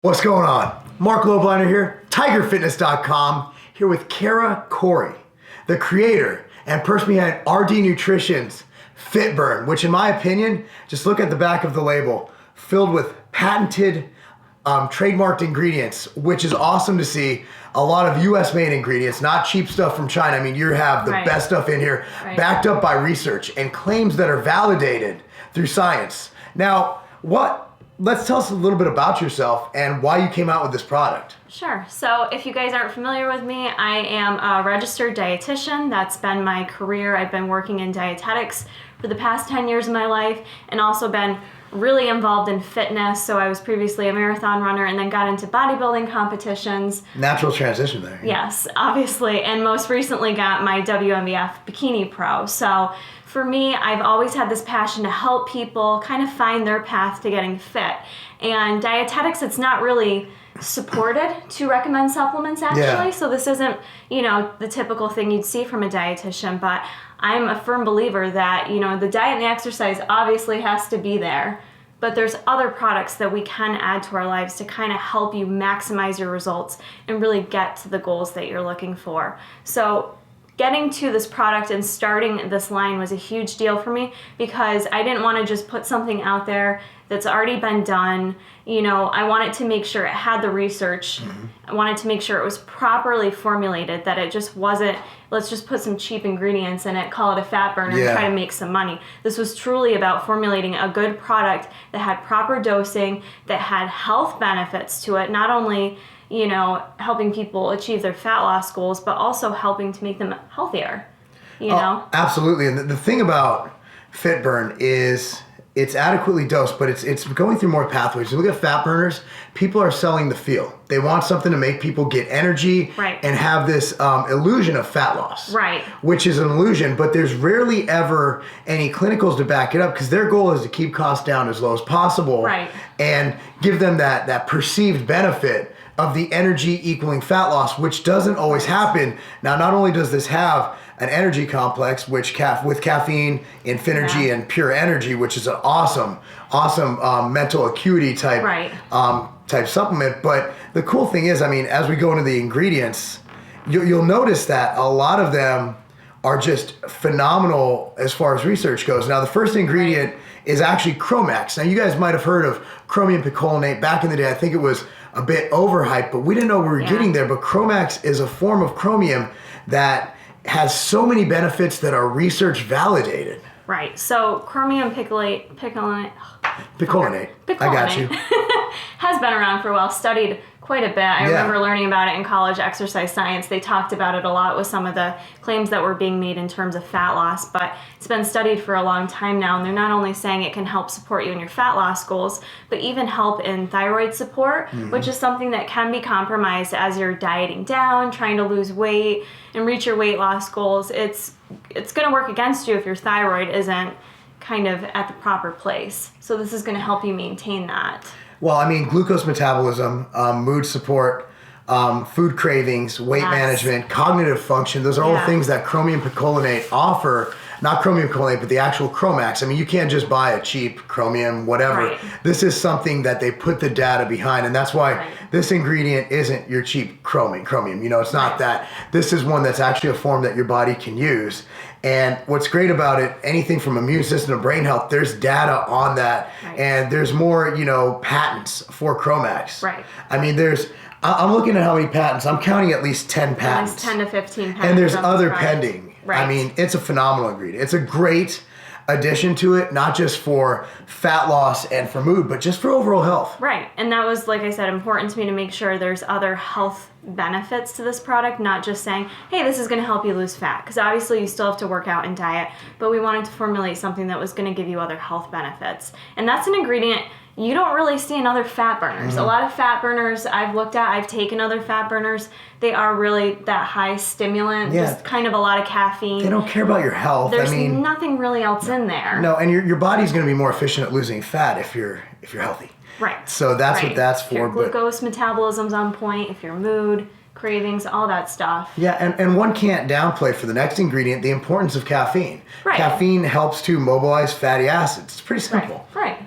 What's going on? Marc Lobliner here, TigerFitness.com, here with Kara Corey, the creator and person behind RD Nutrition's Fitburn, which in my opinion, just look at the back of the label, filled with patented, trademarked ingredients, which is awesome to see. A lot of US made ingredients, not cheap stuff from China. I mean, you have the best stuff in here, backed up by research and claims that are validated through science. Now, let's tell us a little bit about yourself and why you came out with this product. Sure. So if you guys aren't familiar with me, I am a registered dietitian. That's been my career. I've been working in dietetics for the past 10 years of my life and also been really involved in fitness. So I was previously a marathon runner and then got into bodybuilding competitions. Natural transition there. Yes, obviously. And most recently got my WMBF Bikini Pro. So for me, I've always had this passion to help people kind of find their path to getting fit. And dietetics, it's not really supported to recommend supplements actually. Yeah. So this isn't, the typical thing you'd see from a dietitian, but I'm a firm believer that, the diet and the exercise obviously has to be there, but there's other products that we can add to our lives to kind of help you maximize your results and really get to the goals that you're looking for. So getting to this product and starting this line was a huge deal for me because I didn't want to just put something out there that's already been done. I wanted to make sure it had the research. Mm-hmm. I wanted to make sure it was properly formulated, that it just wasn't, let's just put some cheap ingredients in it, call it a fat burner, and try to make some money. This was truly about formulating a good product that had proper dosing, that had health benefits to it, not only helping people achieve their fat loss goals, but also helping to make them healthier, Absolutely. And the thing about Fitburn is it's adequately dosed, but it's going through more pathways. You look at fat burners, people are selling the feel. They want something to make people get energy and have this illusion of fat loss, which is an illusion, but there's rarely ever any clinicals to back it up because their goal is to keep costs down as low as possible and give them that perceived benefit of the energy equaling fat loss, which doesn't always happen. Now, not only does this have an energy complex, which with caffeine, Infinergy, and Pure Energy, which is an awesome mental acuity type supplement. But the cool thing is, as we go into the ingredients, you'll notice that a lot of them are just phenomenal as far as research goes. Now, the first ingredient is actually Chromax. Now, you guys might have heard of chromium picolinate. Back in the day, I think it was a bit overhyped, but we didn't know we were getting there. But Chromax is a form of chromium that has so many benefits that are research validated. Right. So chromium picolinate. I got you. Has been around for a while, studied quite a bit. I remember learning about it in college exercise science. They talked about it a lot with some of the claims that were being made in terms of fat loss, but it's been studied for a long time now, and they're not only saying it can help support you in your fat loss goals, but even help in thyroid support, which is something that can be compromised as you're dieting down, trying to lose weight and reach your weight loss goals. It's going to work against you if your thyroid isn't kind of at the proper place. So this is going to help you maintain that. Well, glucose metabolism, mood support, food cravings, weight management, cognitive function, those are all things that chromium picolinate offer. Not chromium picolinate, but the actual Chromax. You can't just buy a cheap chromium, whatever. This is something that they put the data behind, and that's why this ingredient isn't your cheap chromium. It's not that. This is one that's actually a form that your body can use. And what's great about it, anything from immune system to brain health, there's data on that. And there's more, patents for Chromax. I'm looking at how many patents. I'm counting at least 10 patents. At least 10 to 15 patents. And there's other pending. It's a phenomenal ingredient. It's a great addition to it, not just for fat loss and for mood, but just for overall health. And that was, like I said, important to me to make sure there's other health benefits to this product, not just saying, hey, this is going to help you lose fat, because obviously you still have to work out and diet, but we wanted to formulate something that was going to give you other health benefits. And that's an ingredient you don't really see in other fat burners. A lot of fat burners I've looked at, I've taken other fat burners, they are really that high stimulant, just kind of a lot of caffeine. They don't care about your health. There's nothing really else in there. No, and your body's going to be more efficient at losing fat if you're healthy. So that's what that's for. If your glucose metabolism's on point, if your mood, cravings, all that stuff. And one can't downplay for the next ingredient the importance of caffeine. Caffeine helps to mobilize fatty acids. It's pretty simple. Right.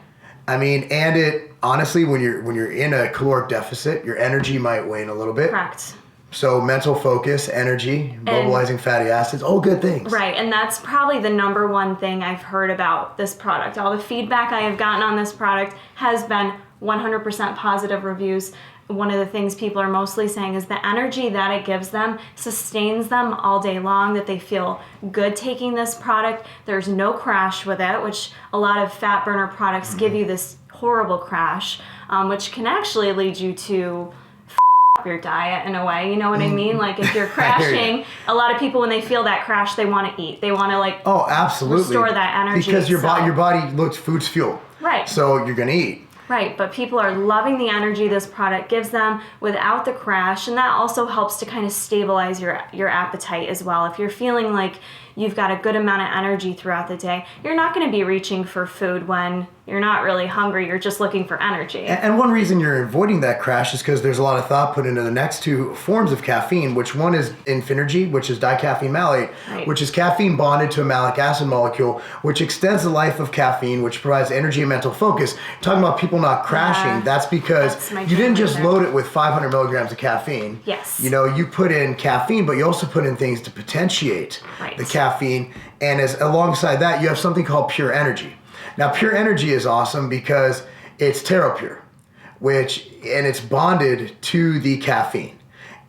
And it honestly, when you're in a caloric deficit, your energy might wane a little bit. Correct. So mental focus, energy, mobilizing fatty acids, all good things. Right, and that's probably the number one thing I've heard about this product. All the feedback I have gotten on this product has been 100% positive reviews. One of the things people are mostly saying is the energy that it gives them sustains them all day long, that they feel good taking this product. There's no crash with it, which a lot of fat burner products give you this horrible crash, which can actually lead you to your diet in a way, you know what I mean? Like if you're crashing, a lot of people when they feel that crash, they want to eat. They want to absolutely restore that energy. Because your body looks, food's fuel. Right. So you're going to eat. Right, but people are loving the energy this product gives them without the crash, and that also helps to kind of stabilize your appetite as well. If you're feeling like you've got a good amount of energy throughout the day, you're not going to be reaching for food when you're not really hungry, you're just looking for energy. And one reason you're avoiding that crash is because there's a lot of thought put into the next two forms of caffeine, which one is Infinergy, which is dicaffeine malate, right, which is caffeine bonded to a malic acid molecule, which extends the life of caffeine, which provides energy and mental focus. Talking about people not crashing, that's because you didn't just load it with 500 milligrams of caffeine. Yes. You know, you put in caffeine, but you also put in things to potentiate the caffeine. And alongside that, you have something called pure energy. Now, pure energy is awesome because it's TerraPure, and it's bonded to the caffeine.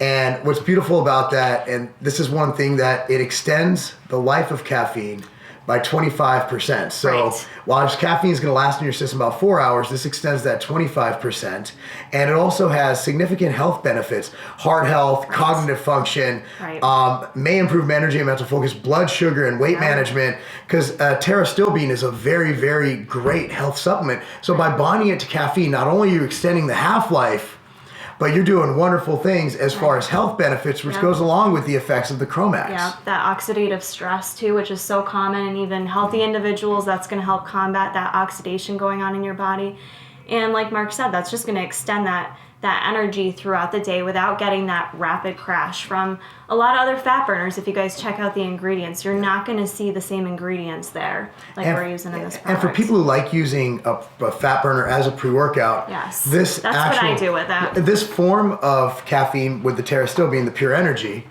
And what's beautiful about that, and this is one thing, that it extends the life of caffeine by 25%. So while caffeine is going to last in your system about 4 hours, this extends that 25%. And it also has significant health benefits: heart health, cognitive function, may improve energy and mental focus, blood sugar, and weight management. Because pterostilbene is a very, very great health supplement. So by bonding it to caffeine, not only are you extending the half-life, but you're doing wonderful things as far as health benefits, which goes along with the effects of the Chromax. Yeah, that oxidative stress too, which is so common, and even healthy individuals, that's going to help combat that oxidation going on in your body. And like Marc said, that's just going to extend that energy throughout the day without getting that rapid crash from a lot of other fat burners. If you guys check out the ingredients, you're not going to see the same ingredients there like we're using in this product. And for people who like using a fat burner as a pre-workout, that's what I do with that. This form of caffeine with the pterostilbene, the pure energy,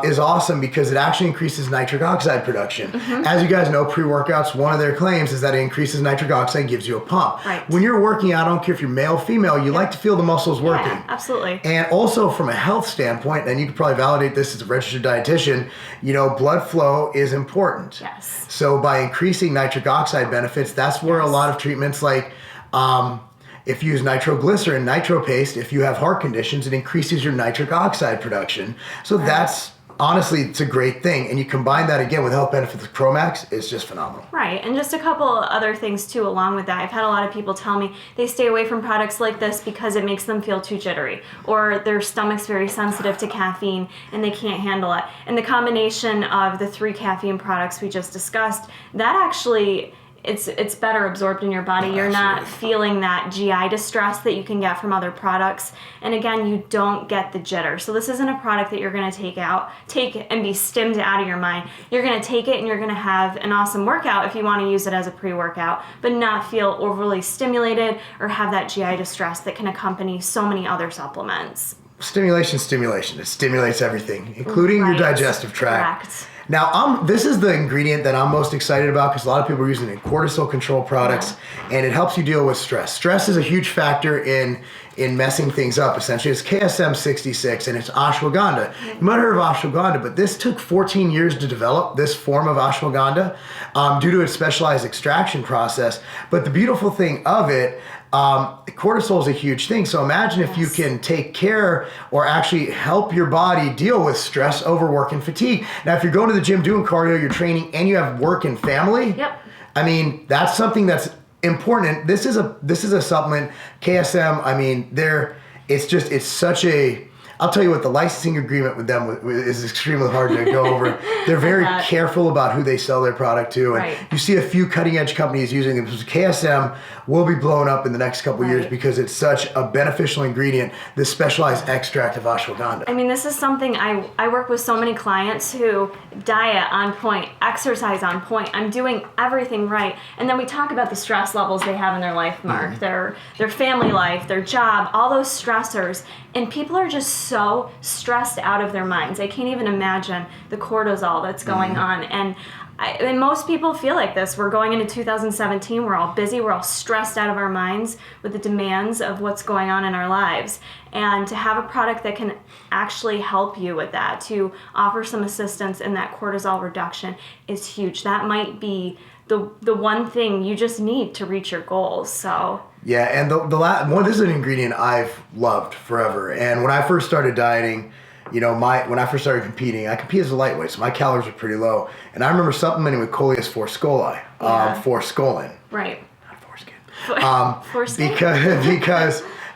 is awesome because it actually increases nitric oxide production. As you guys know, pre-workouts, one of their claims is that it increases nitric oxide, gives you a pump. When you're working out, I don't care if you're male, female, you like to feel the muscles working. Yeah, absolutely. And also from a health standpoint, and you could probably validate this as a registered dietitian, you know, blood flow is important. Yes. So by increasing nitric oxide benefits, that's where a lot of treatments like if you use nitroglycerin, nitro paste, if you have heart conditions, it increases your nitric oxide production. So that's, honestly, it's a great thing. And you combine that again with health benefits of Chromax, it's just phenomenal. Right. And just a couple other things too along with that. I've had a lot of people tell me they stay away from products like this because it makes them feel too jittery, or their stomach's very sensitive to caffeine and they can't handle it. And the combination of the 3 caffeine products we just discussed, that actually, it's better absorbed in your body. You're not feeling that GI distress that you can get from other products. And again, you don't get the jitter. So this isn't a product that you're going to take and be stimmed out of your mind. You're going to take it and you're going to have an awesome workout if you want to use it as a pre-workout, but not feel overly stimulated or have that GI distress that can accompany so many other supplements. Stimulation. It stimulates everything, including your digestive tract. Correct. Now, this is the ingredient that I'm most excited about because a lot of people are using it in cortisol control products, and it helps you deal with stress. Stress is a huge factor in messing things up, essentially. It's KSM 66, and it's ashwagandha. You might have heard of ashwagandha, but this took 14 years to develop, this form of ashwagandha, due to its specialized extraction process. But the beautiful thing of it, cortisol is a huge thing. So imagine if you can take care or actually help your body deal with stress, overwork, and fatigue. Now, if you're going to the gym doing cardio, you're training, and you have work and family, I mean, that's something that's important. This is a supplement, KSM. I mean, it's such a I'll tell you what, the licensing agreement with them is extremely hard to go over. They're very careful about who they sell their product to. And you see a few cutting edge companies using it. KSM will be blown up in the next couple of years because it's such a beneficial ingredient, this specialized extract of ashwagandha. I mean, this is something I work with so many clients who diet on point, exercise on point. I'm doing everything right. And then we talk about the stress levels they have in their life, Marc, their family life, their job, all those stressors. And people are just so stressed out of their minds. I can't even imagine the cortisol that's going on. And most people feel like this. We're going into 2017. We're all busy. We're all stressed out of our minds with the demands of what's going on in our lives. And to have a product that can actually help you with that, to offer some assistance in that cortisol reduction is huge. That might be the one thing you just need to reach your goals. So yeah, and this is an ingredient I've loved forever. And when I first started dieting, when I first started competing, I competed as a lightweight, so my calories were pretty low. And I remember supplementing with Coleus for Scoli, for Scolin. Right. Not foreskin.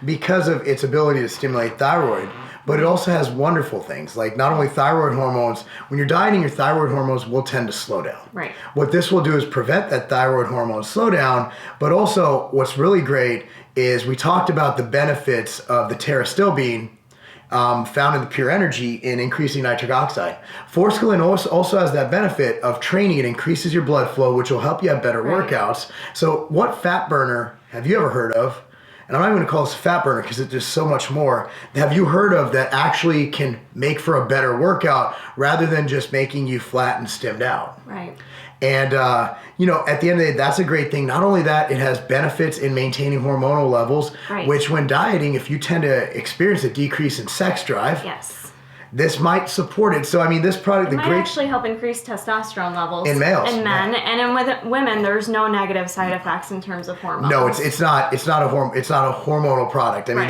Because of its ability to stimulate thyroid. But it also has wonderful things, like not only thyroid hormones. When you're dieting, your thyroid hormones will tend to slow down. Right. What this will do is prevent that thyroid hormone slowdown. But also, what's really great is we talked about the benefits of the pterostilbene found in the Pure Energy in increasing nitric oxide. Forskolin also has that benefit of training. It increases your blood flow, which will help you have better workouts. So what fat burner have you ever heard of? And I'm not even going to call this a fat burner because it's just so much more. Have you heard of that actually can make for a better workout rather than just making you flat and stimmed out? Right. And, at the end of the day, that's a great thing. Not only that, it has benefits in maintaining hormonal levels, which when dieting, if you tend to experience a decrease in sex drive, this might support it. So, I mean, this product... It might actually help increase testosterone levels. In males. In men. And in women, there's no negative side effects in terms of hormones. No, it's not a hormonal product. I mean,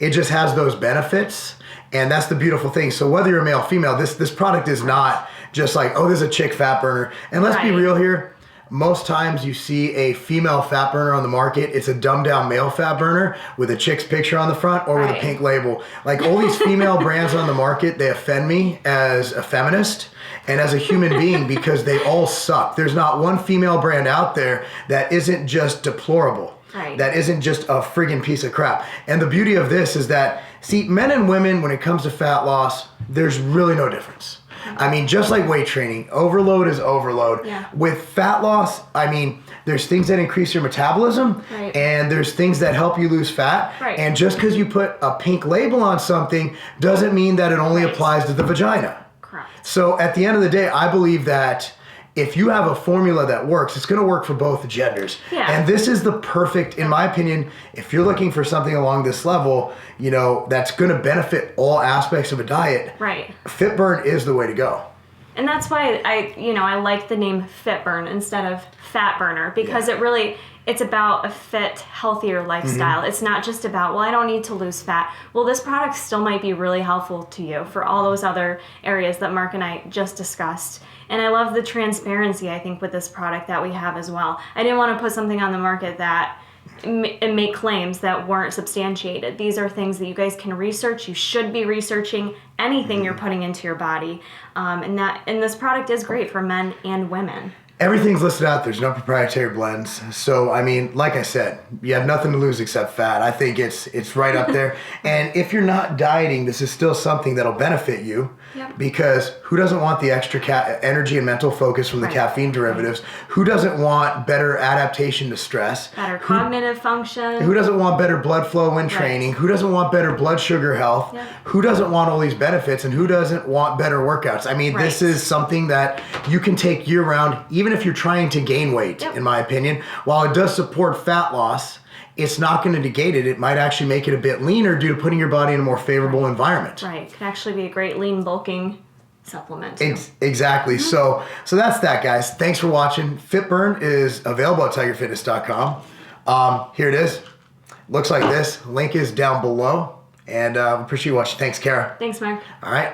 it just has those benefits. And that's the beautiful thing. So whether you're male or female, this product is not just like, oh, this is a chick fat burner. And let's be real here. Most times you see a female fat burner on the market, it's a dumbed down male fat burner with a chick's picture on the front or with a pink label. Like all these female brands on the market, they offend me as a feminist and as a human being because they all suck. There's not one female brand out there that isn't just deplorable. That isn't just a friggin' piece of crap. And the beauty of this is that, see, men and women, when it comes to fat loss, there's really no difference. I mean, just like weight training, overload is overload. Yeah. With fat loss, I mean, there's things that increase your metabolism and there's things that help you lose fat. And just because you put a pink label on something doesn't mean that it only applies to the vagina. Correct. So at the end of the day, I believe that if you have a formula that works, it's going to work for both genders. Yeah. And this is the perfect, in my opinion, if you're looking for something along this level, that's going to benefit all aspects of a diet. Fitburn is the way to go. And that's why I like the name Fitburn instead of Fat Burner because it's about a fit, healthier lifestyle. It's not just about, well, I don't need to lose fat. Well, this product still might be really helpful to you for all those other areas that Marc and I just discussed. And I love the transparency, I think, with this product that we have as well. I didn't want to put something on the market that make claims that weren't substantiated. These are things that you guys can research. You should be researching anything you're putting into your body. And this product is great for men and women. Everything's listed out. There's no proprietary blends. So, I mean, like I said, you have nothing to lose except fat. I think it's right up there. And if you're not dieting, this is still something that'll benefit you because who doesn't want the extra energy and mental focus from the caffeine derivatives? Who doesn't want better adaptation to stress? Better cognitive function. Who doesn't want better blood flow when training? Who doesn't want better blood sugar health? Who doesn't want all these benefits? And who doesn't want better workouts? I mean, this is something that you can take year round, even if you're trying to gain weight, in my opinion. While it does support fat loss, it's not going to negate it. It might actually make it a bit leaner due to putting your body in a more favorable environment. It can actually be a great lean bulking supplement. Exactly. So that's that, guys. Thanks for watching. Fitburn is available at tigerfitness.com. Here it is. Looks like this. Link is down below. And appreciate you watching. Thanks, Kara. Thanks, Marc. All right.